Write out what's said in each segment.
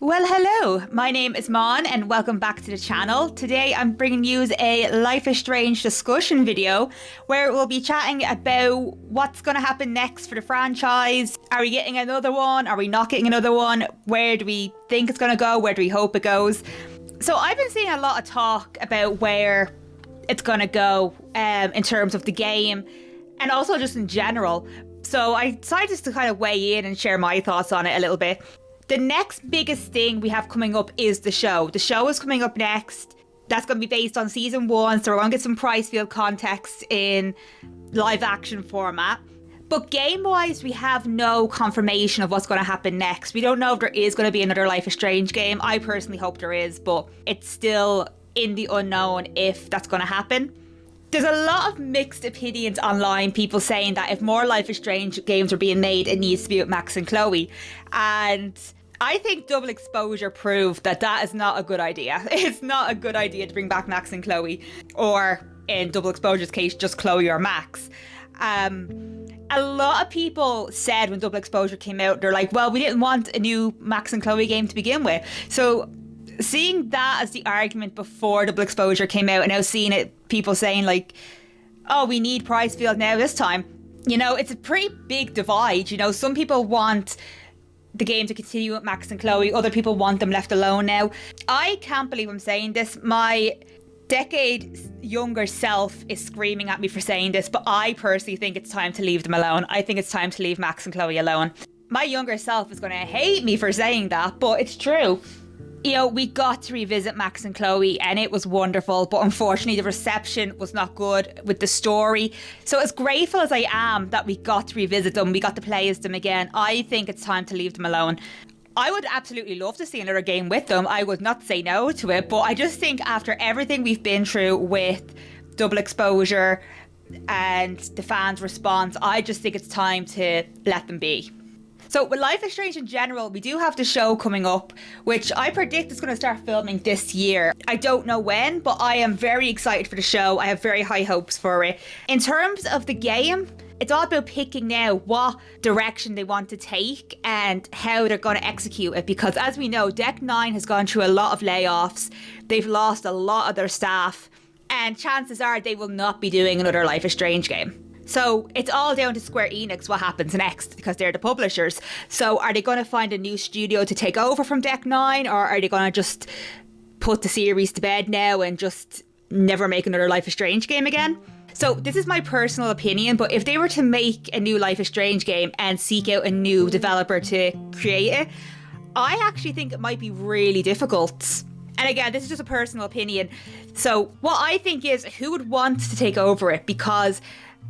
Well, hello, my name is Mon and welcome back to the channel. Today I'm bringing you a Life is Strange discussion video where we'll be chatting about what's going to happen next for the franchise. Are we getting another one? Are we not getting another one? Where do we think it's going to go? Where do we hope it goes? So I've been seeing a lot of talk about where it's going to go in terms of the game and also just in general. So I decided just to kind of weigh in and share my thoughts on it a little bit. The next biggest thing we have coming up is the show. The show is coming up next. That's going to be based on season 1, so we're going to get some Pricefield context in live action format. But game-wise, we have no confirmation of what's going to happen next. We don't know if there is going to be another Life is Strange game. I personally hope there is, but it's still in the unknown if that's going to happen. There's a lot of mixed opinions online, people saying that if more Life is Strange games are being made, it needs to be with Max and Chloe. And I think Double Exposure proved that that is not a good idea. It's not a good idea to bring back Max and Chloe, or in Double Exposure's case, just Chloe or Max. A lot of people said when Double Exposure came out, they're like, well, we didn't want a new Max and Chloe game to begin with. So seeing that as the argument before Double Exposure came out, and now seeing it, people saying like, oh, we need Pricefield now this time. You know, it's a pretty big divide. You know, some people want the game to continue with Max and Chloe. Other people want them left alone now. I can't believe I'm saying this. My decade younger self is screaming at me for saying this, but I personally think it's time to leave them alone. I think it's time to leave Max and Chloe alone. My younger self is going to hate me for saying that, but it's true. You know, we got to revisit Max and Chloe and it was wonderful, but unfortunately the reception was not good with the story. So as grateful as I am that we got to revisit them, we got to play as them again, I think it's time to leave them alone. I would absolutely love to see another game with them. I would not say no to it, but I just think after everything we've been through with Double Exposure and the fans' response, I just think it's time to let them be. So with Life is Strange in general, we do have the show coming up, which I predict is going to start filming this year. I don't know when, but I am very excited for the show. I have very high hopes for it. In terms of the game, it's all about picking now what direction they want to take and how they're going to execute it. Because as we know, Deck 9 has gone through a lot of layoffs. They've lost a lot of their staff. And chances are they will not be doing another Life is Strange game. So it's all down to Square Enix what happens next, because they're the publishers. So are they going to find a new studio to take over from Deck 9, or are they going to just put the series to bed now and just never make another Life is Strange game again? So this is my personal opinion, but if they were to make a new Life is Strange game and seek out a new developer to create it, I actually think it might be really difficult. And again, this is just a personal opinion. So what I think is, who would want to take over it? Because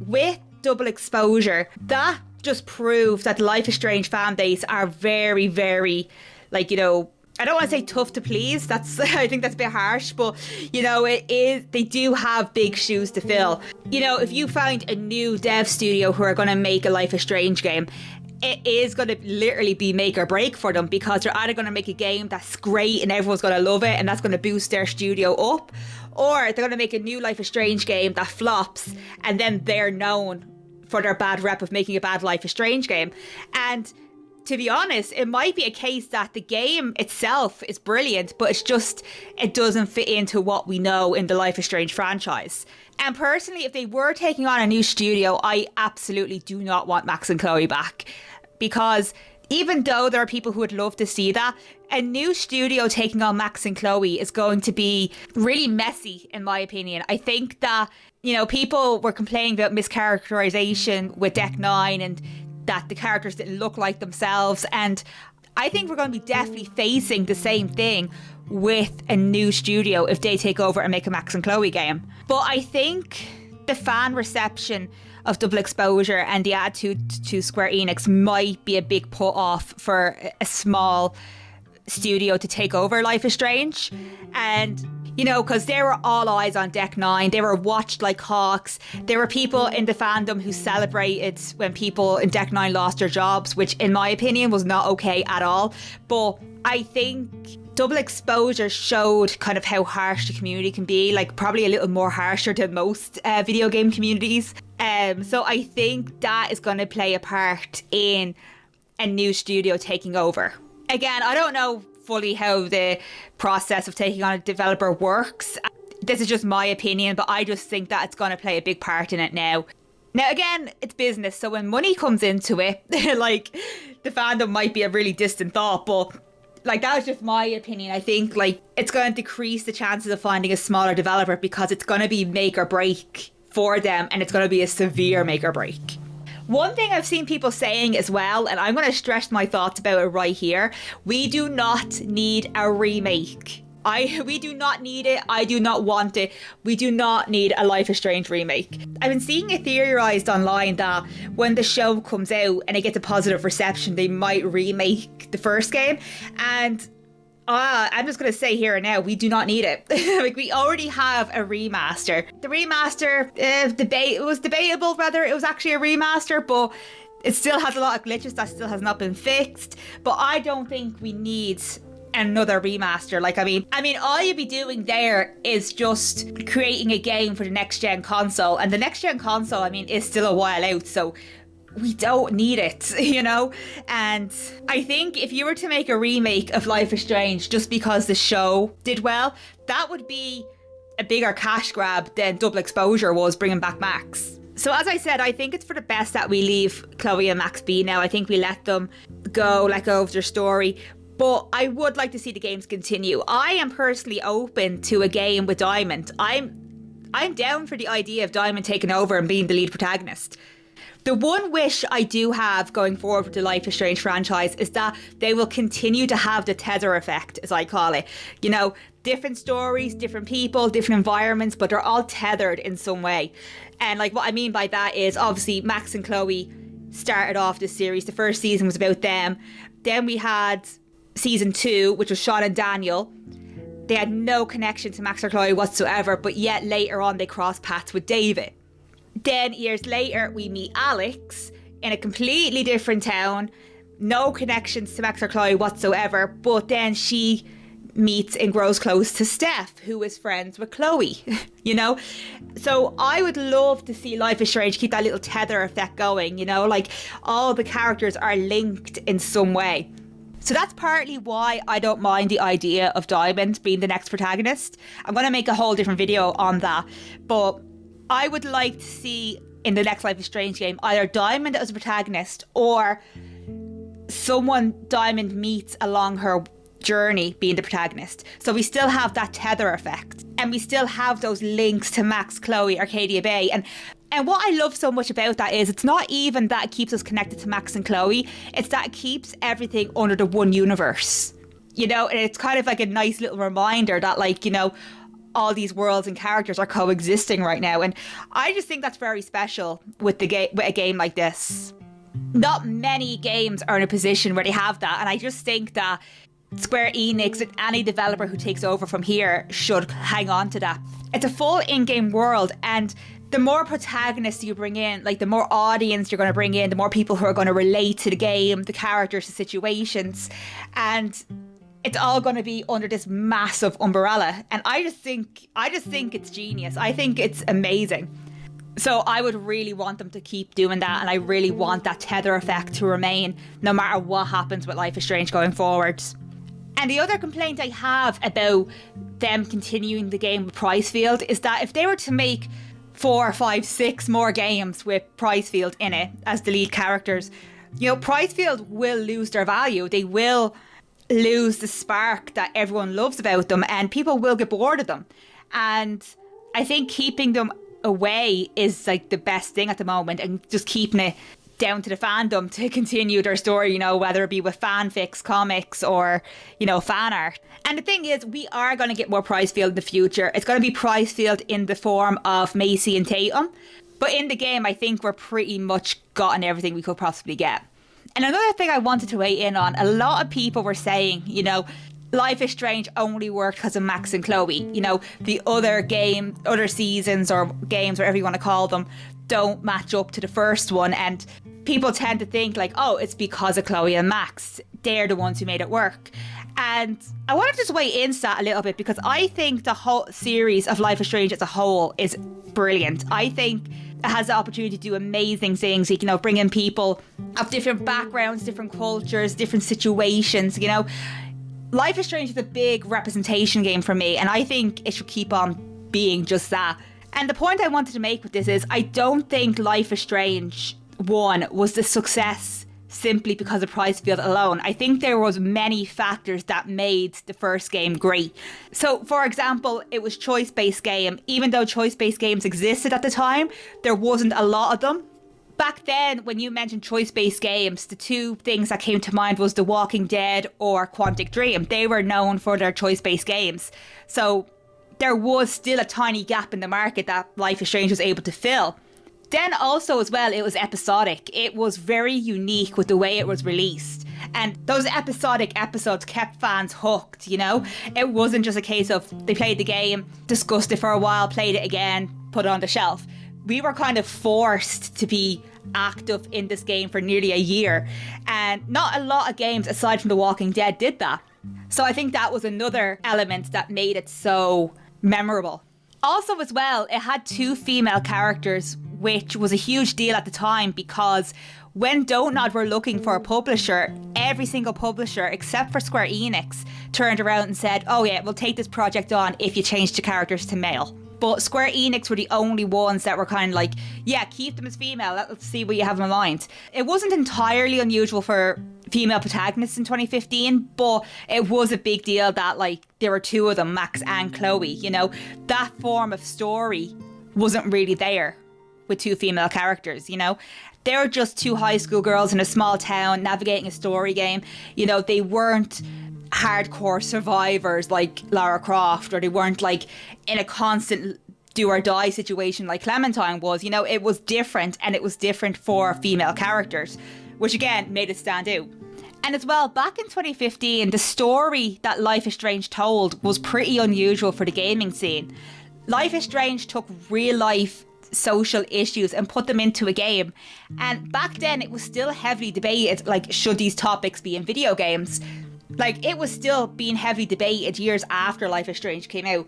with Double Exposure, that just proved that the Life is Strange fan base are very, very, like, you know, I don't want to say tough to please. That's I think that's a bit harsh, but you know, it is. They do have big shoes to fill. You know, if you find a new dev studio who are going to make a Life is Strange game, it is going to literally be make or break for them, because they're either going to make a game that's great and everyone's going to love it and that's going to boost their studio up, or they're going to make a new Life is Strange game that flops and then they're known for their bad rep of making a bad Life is Strange game. And to be honest, it might be a case that the game itself is brilliant, but it's just, it doesn't fit into what we know in the Life is Strange franchise. And personally, if they were taking on a new studio, I absolutely do not want Max and Chloe back. Because even though there are people who would love to see that, a new studio taking on Max and Chloe is going to be really messy, in my opinion. I think that, you know, people were complaining about mischaracterization with Deck 9 and that the characters didn't look like themselves. And I think we're going to be definitely facing the same thing with a new studio if they take over and make a Max and Chloe game. But I think the fan reception of Double Exposure and the attitude to Square Enix might be a big put off for a small studio to take over Life is Strange. And you know, because they were all eyes on Deck 9. They were watched like hawks. There were people in the fandom who celebrated when people in Deck 9 lost their jobs, which in my opinion was not okay at all. But I think Double Exposure showed kind of how harsh the community can be, like probably a little more harsher than most video game communities. So I think that is going to play a part in a new studio taking over. Again, I don't know fully how the process of taking on a developer works. This is just my opinion, but I just think that it's going to play a big part in it now. Now, again, it's business, so when money comes into it, like, the fandom might be a really distant thought, but, like, that was just my opinion. I think, like, it's going to decrease the chances of finding a smaller developer because it's going to be make or break for them, and it's going to be a severe make or break. One thing I've seen people saying as well, and I'm going to stress my thoughts about it right here, we do not need a remake. We do not need it. I do not want it. We do not need a Life is Strange remake. I've been seeing it theorized online that when the show comes out and it gets a positive reception, they might remake the first game. And I'm just going to say here and now, we do not need it. Like, we already have a remaster. The remaster, it was debatable whether it was actually a remaster, but it still has a lot of glitches that still has not been fixed. But I don't think we need another remaster. Like, I mean, all you'd be doing there is just creating a game for the next gen console, and the next gen console, I mean, is still a while out, so we don't need it, you know? And I think if you were to make a remake of Life is Strange just because the show did well, that would be a bigger cash grab than Double Exposure was bringing back Max. So as I said, I think it's for the best that we leave Chloe and Max be now. I think we let them go, let go of their story. But I would like to see the games continue. I am personally open to a game with Diamond. I'm down for the idea of Diamond taking over and being the lead protagonist. The one wish I do have going forward with the Life is Strange franchise is that they will continue to have the tether effect, as I call it. You know, different stories, different people, different environments, but they're all tethered in some way. And like, what I mean by that is, obviously Max and Chloe started off this series. The first season was about them. Then we had season 2, which was Sean and Daniel. They had no connection to Max or Chloe whatsoever, but yet later on they crossed paths with David. Then years later we meet Alex in a completely different town, no connections to Max or Chloe whatsoever, but then she meets and grows close to Steph, who is friends with Chloe, you know? So I would love to see Life is Strange keep that little tether effect going, you know? Like, all the characters are linked in some way. So that's partly why I don't mind the idea of Diamond being the next protagonist. I'm going to make a whole different video on that. But I would like to see in the next Life is Strange game either Diamond as a protagonist or someone Diamond meets along her journey being the protagonist. So we still have that tether effect. And we still have those links to Max, Chloe, Arcadia Bay. And what I love so much about that is it's not even that it keeps us connected to Max and Chloe, it's that it keeps everything under the one universe. You know, and it's kind of like a nice little reminder that, like, you know, all these worlds and characters are coexisting right now. And I just think that's very special with with a game like this. Not many games are in a position where they have that, and I just think that Square Enix and any developer who takes over from here should hang on to that. It's a full in-game world, and the more protagonists you bring in, like the more audience you're going to bring in, the more people who are going to relate to the game, the characters, the situations, and it's all going to be under this massive umbrella. And I just think it's genius. I think it's amazing. So I would really want them to keep doing that, and I really want that tether effect to remain no matter what happens with Life is Strange going forward. And the other complaint I have about them continuing the game with Pricefield is that if they were to make 4, 5, 6 more games with Pricefield in it as the lead characters, you know, Pricefield will lose their value. They will lose the spark that everyone loves about them, and people will get bored of them. And I think keeping them away is like the best thing at the moment, and just keeping it down to the fandom to continue their story, you know, whether it be with fanfics, comics, or, you know, fan art. And the thing is, we are going to get more Pricefield in the future. It's going to be Pricefield in the form of Macy and Tatum. But in the game, I think we're pretty much gotten everything we could possibly get. And another thing I wanted to weigh in on, a lot of people were saying, you know, Life is Strange only worked because of Max and Chloe. You know, the other seasons or games, whatever you want to call them, don't match up to the first one. And people tend to think like, oh, it's because of Chloe and Max. They're the ones who made it work. And I want to just weigh into that a little bit, because I think the whole series of Life is Strange as a whole is brilliant. I think it has the opportunity to do amazing things, you know, bring in people of different backgrounds, different cultures, different situations, you know. Life is Strange is a big representation game for me, and I think it should keep on being just that. And the point I wanted to make with this is I don't think Life is Strange 1 was the success simply because of prize field alone. I think there was many factors that made the first game great. So, for example, it was choice-based game. Even though choice-based games existed at the time, there wasn't a lot of them. Back then, when you mentioned choice-based games, the two things that came to mind was The Walking Dead or Quantic Dream. They were known for their choice-based games. So there was still a tiny gap in the market that Life is Strange was able to fill. Then also as well, it was episodic. It was very unique with the way it was released. And those episodic episodes kept fans hooked, you know? It wasn't just a case of they played the game, discussed it for a while, played it again, put it on the shelf. We were kind of forced to be active in this game for nearly a year. And not a lot of games, aside from The Walking Dead, did that. So I think that was another element that made it so memorable. Also as well, it had 2 female characters, which was a huge deal at the time because when Dontnod were looking for a publisher, every single publisher, except for Square Enix, turned around and said, oh yeah, we'll take this project on if you change the characters to male. But Square Enix were the only ones that were kind of like, yeah, keep them as female. Let's see what you have in mind. It wasn't entirely unusual for female protagonists in 2015, but it was a big deal that like there were 2 of them, Max and Chloe. You know, that form of story wasn't really there with 2 female characters, you know. They were just 2 high school girls in a small town navigating a story game. You know, they weren't hardcore survivors like Lara Croft, or they weren't like in a constant do or die situation like Clementine was. You know, it was different, and it was different for female characters, which again made it stand out. And as well, back in 2015, the story that Life is Strange told was pretty unusual for the gaming scene. Life is Strange took real life social issues and put them into a game, and back then it was still heavily debated, like, should these topics be in video games? Like, it was still being heavily debated years after Life is Strange came out.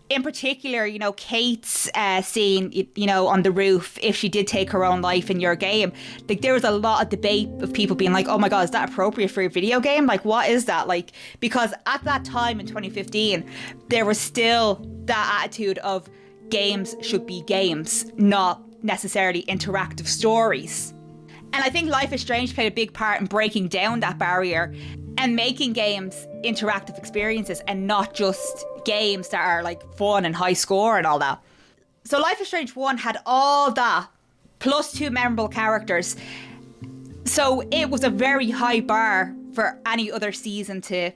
In particular, you know, Kate's scene, you know, on the roof, if she did take her own life in your game, like, there was a lot of debate of people being like, oh my God, is that appropriate for a video game? Like, what is that? Like, because at that time in 2015, there was still that attitude of games should be games, not necessarily interactive stories. And I think Life is Strange played a big part in breaking down that barrier and making games interactive experiences and not just games that are like fun and high score and all that. So Life is Strange 1 had all that, plus 2 memorable characters. So it was a very high bar for any other season to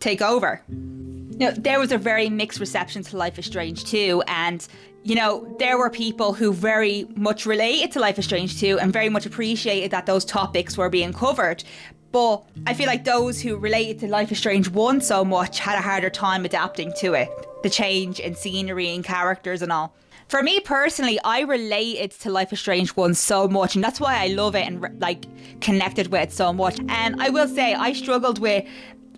take over. You know, there was a very mixed reception to Life is Strange 2, and you know, there were people who very much related to Life is Strange 2 and very much appreciated that those topics were being covered. But I feel like those who related to Life is Strange 1 so much had a harder time adapting to it. The change in scenery and characters and all. For me personally, I related to Life is Strange 1 so much, and that's why I love it and like connected with it so much. And I will say I struggled with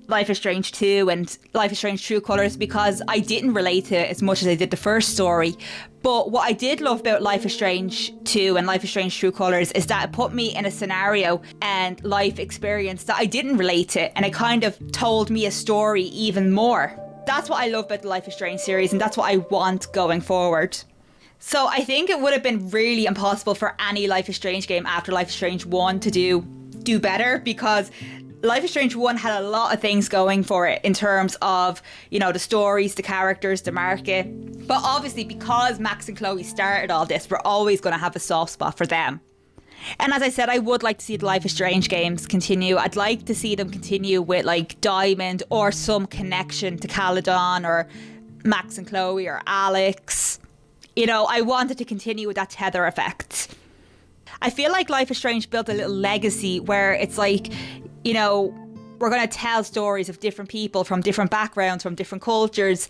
Life is Strange 2 and Life is Strange True Colours because I didn't relate to it as much as I did the first story. But what I did love about Life is Strange 2 and Life is Strange True Colours is that it put me in a scenario and life experience that I didn't relate to, and it kind of told me a story even more. That's what I love about the Life is Strange series, and that's what I want going forward. So I think it would have been really impossible for any Life is Strange game after Life is Strange 1 to do better, because Life is Strange 1 had a lot of things going for it in terms of, you know, the stories, the characters, the market. But obviously, because Max and Chloe started all this, we're always going to have a soft spot for them. And as I said, I would like to see the Life is Strange games continue. I'd like to see them continue with like Diamond or some connection to Caledon or Max and Chloe or Alex. You know, I wanted to continue with that tether effect. I feel like Life is Strange built a little legacy where it's like, you know, we're going to tell stories of different people from different backgrounds, from different cultures,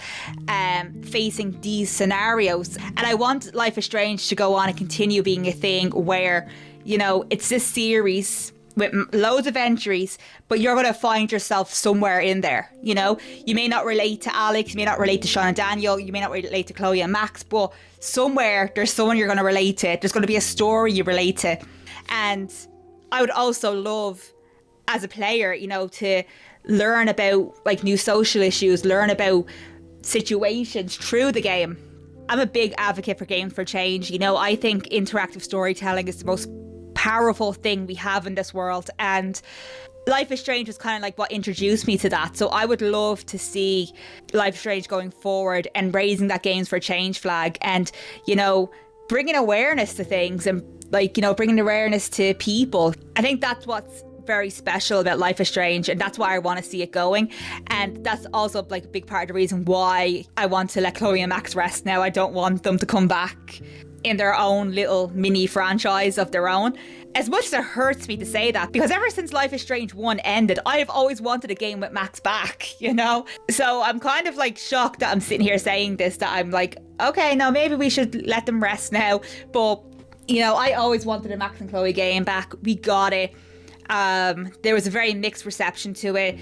facing these scenarios. And I want Life is Strange to go on and continue being a thing where, you know, it's this series with loads of entries, but you're going to find yourself somewhere in there. You know, you may not relate to Alex, you may not relate to Sean and Daniel, you may not relate to Chloe and Max, but somewhere there's someone you're going to relate to. There's going to be a story you relate to. And I would also love, as a player, you know, to learn about like new social issues, learn about situations through the game. I'm a big advocate for games for change. You know, I think interactive storytelling is the most powerful thing we have in this world, and Life is Strange was kind of like what introduced me to that. So I would love to see Life is Strange going forward and raising that games for change flag, and, you know, bringing awareness to things, and like, you know, bringing awareness to people. I think that's what's very special about Life is Strange, and that's why I want to see it going. And that's also like a big part of the reason why I want to let Chloe and Max rest now. I don't want them to come back in their own little mini franchise of their own. As much as it hurts me to say that, because ever since Life is Strange 1 ended, I've always wanted a game with Max back, you know? So I'm kind of like shocked that I'm sitting here saying this, that I'm like, okay, no, maybe we should let them rest now. But, you know, I always wanted a Max and Chloe game back. We got it. There was a very mixed reception to it,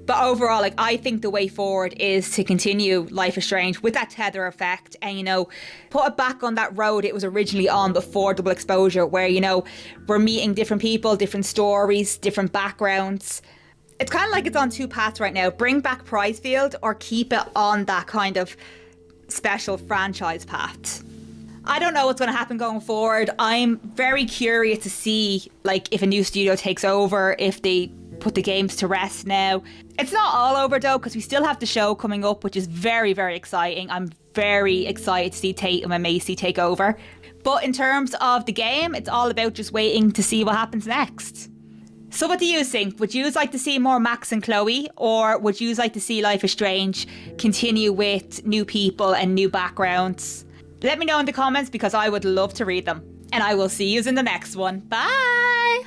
but overall, like, I think the way forward is to continue Life is Strange with that tether effect, and, you know, put it back on that road it was originally on before Double Exposure, where, you know, we're meeting different people, different stories, different backgrounds. It's kind of like it's on two paths right now: bring back Prizefield or keep it on that kind of special franchise path. I don't know what's going to happen going forward. I'm very curious to see, like, if a new studio takes over, if they put the games to rest now. It's not all over though, because we still have the show coming up, which is very, very exciting. I'm very excited to see Tatum and Macy take over. But in terms of the game, it's all about just waiting to see what happens next. So what do you think? Would you like to see more Max and Chloe, or would you like to see Life is Strange continue with new people and new backgrounds? Let me know in the comments, because I would love to read them. And I will see you in the next one. Bye!